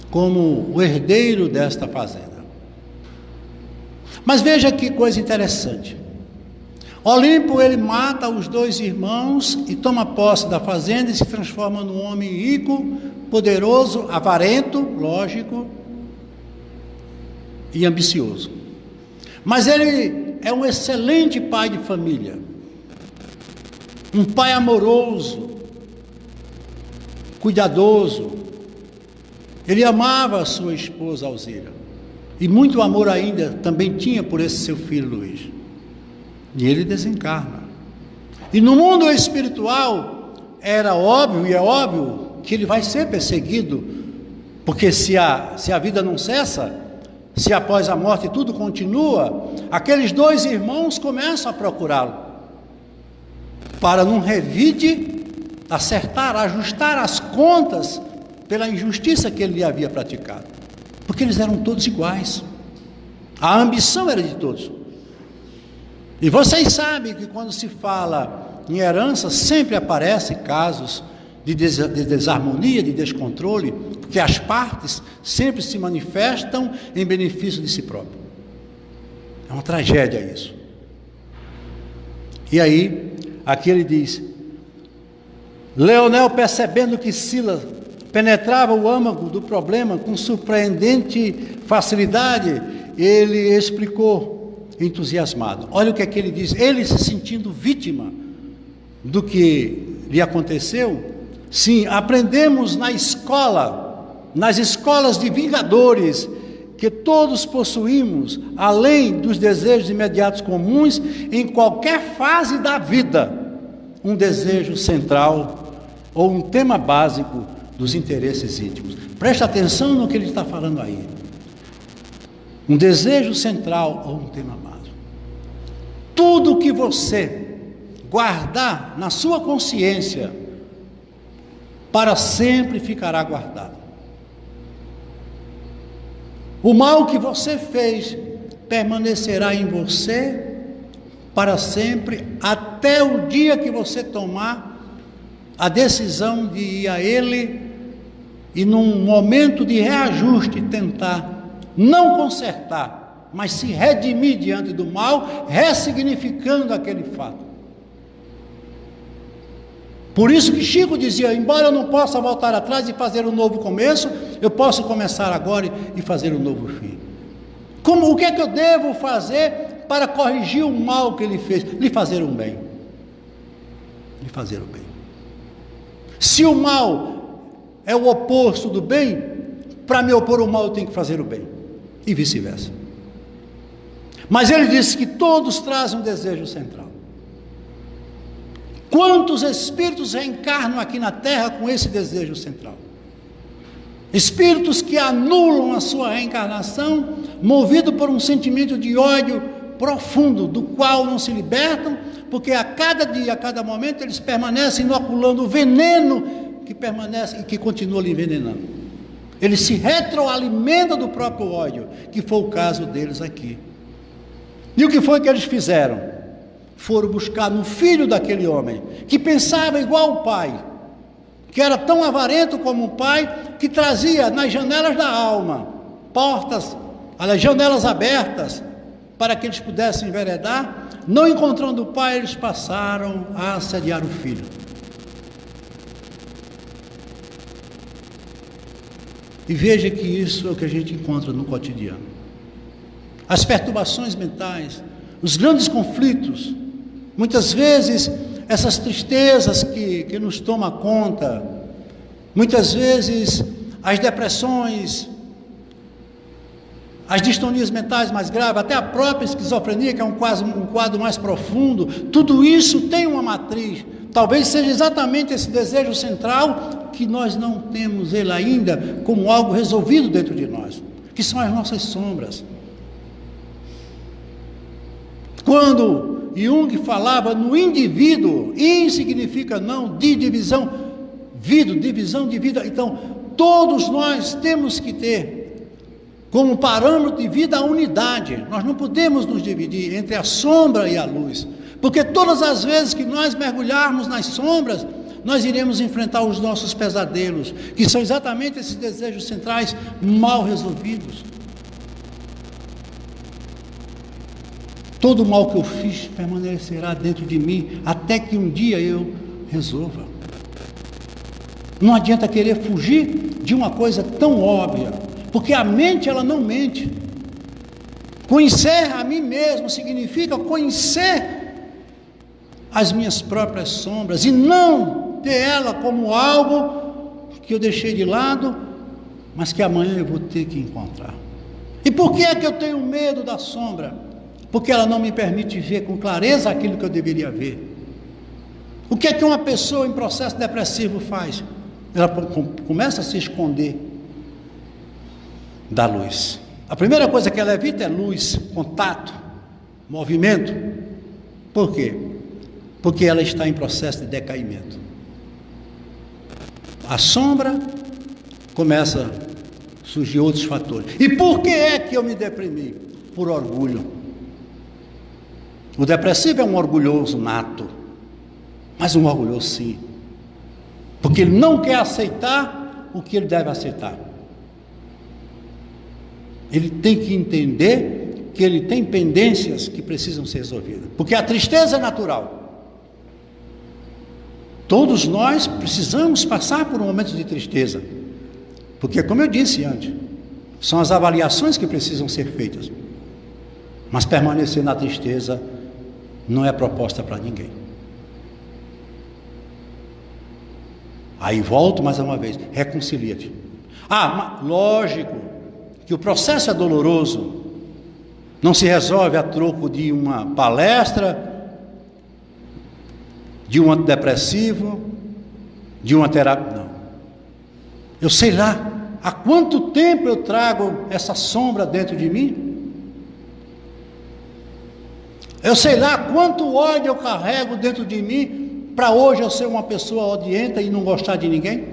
como o herdeiro desta fazenda. Mas veja que coisa interessante. Olimpo, ele mata os 2 irmãos e toma posse da fazenda e se transforma num homem rico, poderoso, avarento, lógico, e ambicioso. Mas ele é um excelente pai de família, um pai amoroso, cuidadoso. Ele amava a sua esposa Alzira, e muito amor ainda também tinha por esse seu filho Luís. E ele desencarna. E no mundo espiritual era óbvio, e é óbvio, que ele vai ser perseguido, porque se a vida não cessa, se após a morte tudo continua, aqueles 2 irmãos começam a procurá-lo, para num revide acertar, ajustar as contas pela injustiça que ele lhe havia praticado, porque eles eram todos iguais, a ambição era de todos. E vocês sabem que quando se fala em herança, sempre aparecem casos de desarmonia, de descontrole, porque as partes sempre se manifestam em benefício de si próprio. É uma tragédia isso. E aí, aqui ele diz: Leonel, percebendo que Silas penetrava o âmago do problema com surpreendente facilidade, ele explicou, entusiasmado. Olha o que é que ele diz, ele se sentindo vítima do que lhe aconteceu. Sim, aprendemos nas escolas de vingadores, que todos possuímos, além dos desejos imediatos comuns, em qualquer fase da vida, um desejo central ou um tema básico dos interesses íntimos. Preste atenção no que ele está falando aí. Um desejo central ou um tema básico. Tudo que você guardar na sua consciência, para sempre ficará guardado. O mal que você fez permanecerá em você para sempre, até o dia que você tomar a decisão de ir a Ele e, num momento de reajuste, tentar não consertar, mas se redimir diante do mal, ressignificando aquele fato. Por isso que Chico dizia: embora eu não possa voltar atrás e fazer um novo começo, eu posso começar agora e fazer um novo fim. O que é que eu devo fazer para corrigir o mal que ele fez? Lhe fazer um bem. Lhe fazer o bem. Se o mal é o oposto do bem, para me opor ao mal eu tenho que fazer o bem. E vice-versa. Mas ele disse que todos trazem um desejo central. Quantos espíritos reencarnam aqui na Terra com esse desejo central? Espíritos que anulam a sua reencarnação, movido por um sentimento de ódio profundo, do qual não se libertam, porque a cada dia, a cada momento, eles permanecem inoculando o veneno que permanece e que continua lhe envenenando. Eles se retroalimentam do próprio ódio, que foi o caso deles aqui. E o que foi que eles fizeram? Foram buscar no filho daquele homem, que pensava igual o pai, que era tão avarento como o pai, que trazia nas janelas da alma, portas, as janelas abertas, para que eles pudessem enveredar. Não encontrando o pai, eles passaram a assediar o filho. E veja que isso é o que a gente encontra no cotidiano. As perturbações mentais, os grandes conflitos, muitas vezes essas tristezas que nos tomam conta, muitas vezes as depressões, as distonias mentais mais graves, até a própria esquizofrenia, que é um quadro mais profundo, tudo isso tem uma matriz. Talvez seja exatamente esse desejo central que nós não temos ele ainda como algo resolvido dentro de nós, que são as nossas sombras. Quando Jung falava no indivíduo, in significa não, de divisão, divisão de vida. Então, todos nós temos que ter como parâmetro de vida a unidade. Nós não podemos nos dividir entre a sombra e a luz, porque todas as vezes que nós mergulharmos nas sombras, nós iremos enfrentar os nossos pesadelos, que são exatamente esses desejos centrais mal resolvidos. Todo o mal que eu fiz permanecerá dentro de mim, até que um dia eu resolva. Não adianta querer fugir de uma coisa tão óbvia, porque a mente, ela não mente. Conhecer a mim mesmo significa conhecer as minhas próprias sombras, e não ter ela como algo que eu deixei de lado, mas que amanhã eu vou ter que encontrar. E por que é que eu tenho medo da sombra? Porque ela não me permite ver com clareza aquilo que eu deveria ver. O que é que uma pessoa em processo depressivo faz? Ela começa a se esconder da luz. A primeira coisa que ela evita é luz, contato, movimento. Por quê? Porque ela está em processo de decaimento. A sombra começa a surgir outros fatores. E por que é que eu me deprimi? Por orgulho. O depressivo é um orgulhoso nato, mas um orgulhoso sim, porque ele não quer aceitar o que ele deve aceitar. Ele tem que entender que ele tem pendências que precisam ser resolvidas, porque a tristeza é natural. Todos nós precisamos passar por um momento de tristeza, porque, como eu disse antes, são as avaliações que precisam ser feitas, mas permanecer na tristeza não é proposta para ninguém. Aí volto mais uma vez, reconcilia-te. Lógico que o processo é doloroso, não se resolve a troco de uma palestra, de um antidepressivo, de uma terapia, não. Eu sei lá, há quanto tempo eu trago essa sombra dentro de mim? Eu sei lá quanto ódio eu carrego dentro de mim para hoje eu ser uma pessoa odienta e não gostar de ninguém.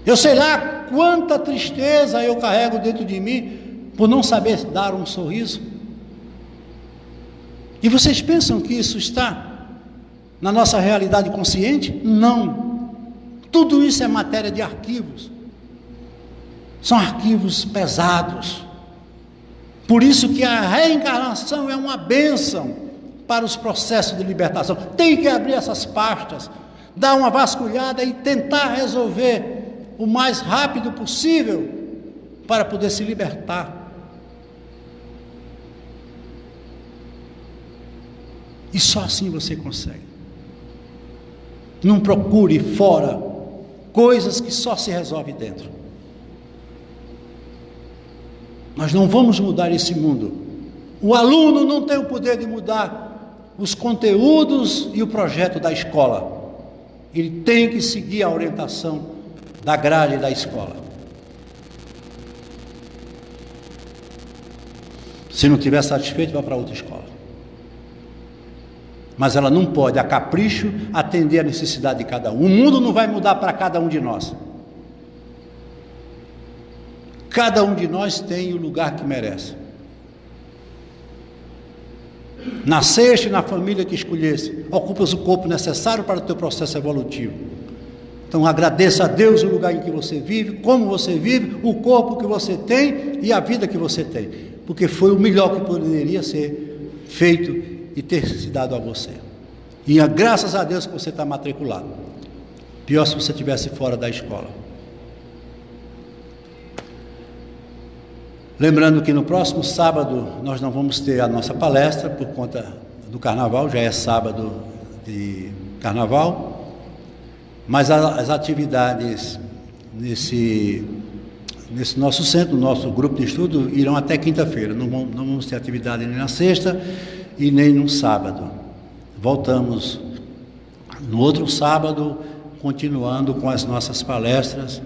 Eu sei lá quanta tristeza eu carrego dentro de mim por não saber dar um sorriso. E vocês pensam que isso está na nossa realidade consciente? Não. Tudo isso é matéria de arquivos. São arquivos pesados. Por isso que a reencarnação é uma bênção para os processos de libertação. Tem que abrir essas pastas, dar uma vasculhada e tentar resolver o mais rápido possível para poder se libertar. E só assim você consegue. Não procure fora coisas que só se resolvem dentro. Nós não vamos mudar esse mundo. O aluno não tem o poder de mudar os conteúdos e o projeto da escola. Ele tem que seguir a orientação da grade da escola. Se não estiver satisfeito, vai para outra escola. Mas ela não pode, a capricho, atender a necessidade de cada um. O mundo não vai mudar para cada um de nós. Cada um de nós tem o lugar que merece. Nasceste na família que escolhesse, ocupas o corpo necessário para o teu processo evolutivo. Então agradeça a Deus o lugar em que você vive, como você vive, o corpo que você tem e a vida que você tem, porque foi o melhor que poderia ser feito e ter se dado a você. E graças a Deus que você está matriculado. Pior se você estivesse fora da escola. Lembrando que no próximo sábado nós não vamos ter a nossa palestra por conta do carnaval, já é sábado de carnaval, mas as atividades nesse nosso centro, no nosso grupo de estudo, irão até quinta-feira. Não vamos ter atividade nem na sexta e nem no sábado. Voltamos no outro sábado, continuando com as nossas palestras.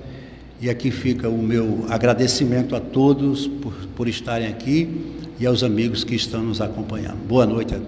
E aqui fica o meu agradecimento a todos por estarem aqui e aos amigos que estão nos acompanhando. Boa noite a